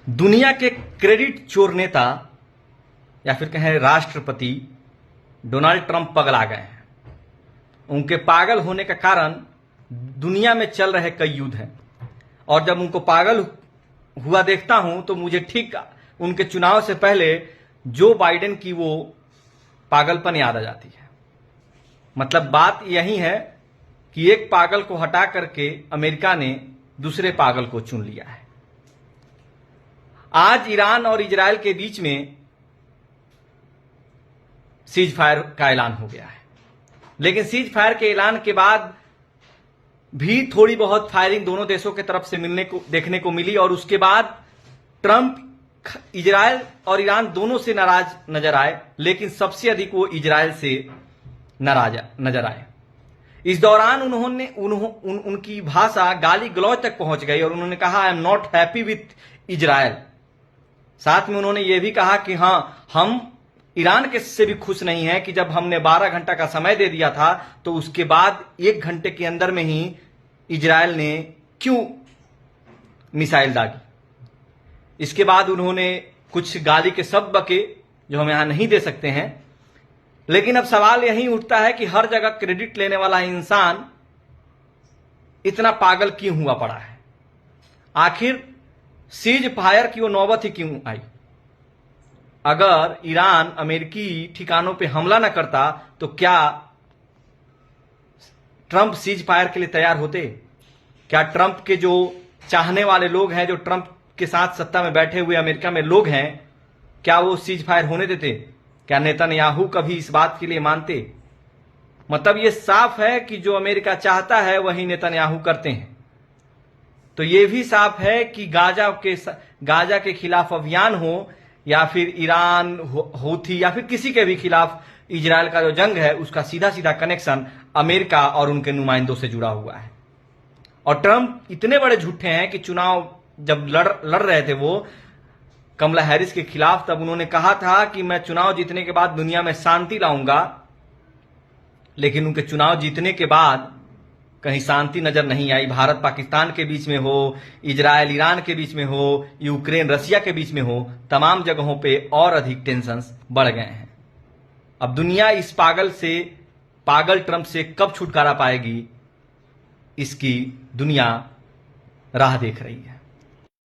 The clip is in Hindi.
दुनिया के क्रेडिट चोर नेता या फिर कहें राष्ट्रपति डोनाल्ड ट्रंप पगला गए हैं। उनके पागल होने का कारण दुनिया में चल रहे कई युद्ध हैं और जब उनको पागल हुआ देखता हूं तो मुझे ठीक उनके चुनाव से पहले जो बाइडेन की वो पागलपन याद आ जाती है। मतलब बात यही है कि एक पागल को हटा करके अमेरिका ने दूसरे पागल को चुन लिया है। आज ईरान और इजराइल के बीच में सीज फायर का ऐलान हो गया है, लेकिन सीज फायर के ऐलान के बाद भी थोड़ी बहुत फायरिंग दोनों देशों की तरफ से देखने को मिली और उसके बाद ट्रंप इजराइल और ईरान दोनों से नाराज नजर आए, लेकिन सबसे अधिक वो इजराइल से नाराज नजर आए। इस दौरान उनकी भाषा गाली गलौज तक पहुंच गई और उन्होंने कहा I am not happy with Israel. साथ में उन्होंने ये भी कहा कि हां, हम ईरान के से भी खुश नहीं है कि जब हमने 12 घंटा का समय दे दिया था तो उसके बाद 1 घंटे के अंदर में ही इजराइल ने क्यों मिसाइल दागी। इसके बाद उन्होंने कुछ गाली के शब्द बके जो हम यहां नहीं दे सकते हैं, लेकिन अब सवाल यही उठता है कि हर जगह क्रेडिट लेने वाला इंसान इतना पागल क्यों हुआ पड़ा है। आखिर सीज फायर की वो नौबत ही क्यों आई। अगर ईरान अमेरिकी ठिकानों पे हमला न करता तो क्या ट्रंप सीज फायर के लिए तैयार होते? क्या ट्रंप के जो चाहने वाले लोग हैं, जो ट्रंप के साथ सत्ता में बैठे हुए अमेरिका में लोग हैं, क्या वो सीज फायर होने देते? क्या नेतन्याहू कभी इस बात के लिए मानते? मतलब ये साफ है कि जो अमेरिका चाहता है वही नेतन्याहू करते हैं। तो ये भी साफ है कि गाजा के खिलाफ अभियान हो या फिर ईरान हूथी या फिर किसी के भी खिलाफ इजराइल का जो जंग है उसका सीधा सीधा कनेक्शन अमेरिका और उनके नुमाइंदों से जुड़ा हुआ है। और ट्रंप इतने बड़े झूठे हैं कि चुनाव जब लड़ रहे थे वो कमला हैरिस के खिलाफ, तब उन्होंने कहा था कि मैं चुनाव जीतने के बाद दुनिया में शांति लाऊंगा, लेकिन उनके चुनाव जीतने के बाद कहीं शांति नजर नहीं आई। भारत पाकिस्तान के बीच में हो, इजराइल ईरान के बीच में हो, यूक्रेन रसिया के बीच में हो, तमाम जगहों पे और अधिक टेंशन्स बढ़ गए हैं। अब दुनिया इस पागल ट्रंप से कब छुटकारा पाएगी, इसकी दुनिया राह देख रही है।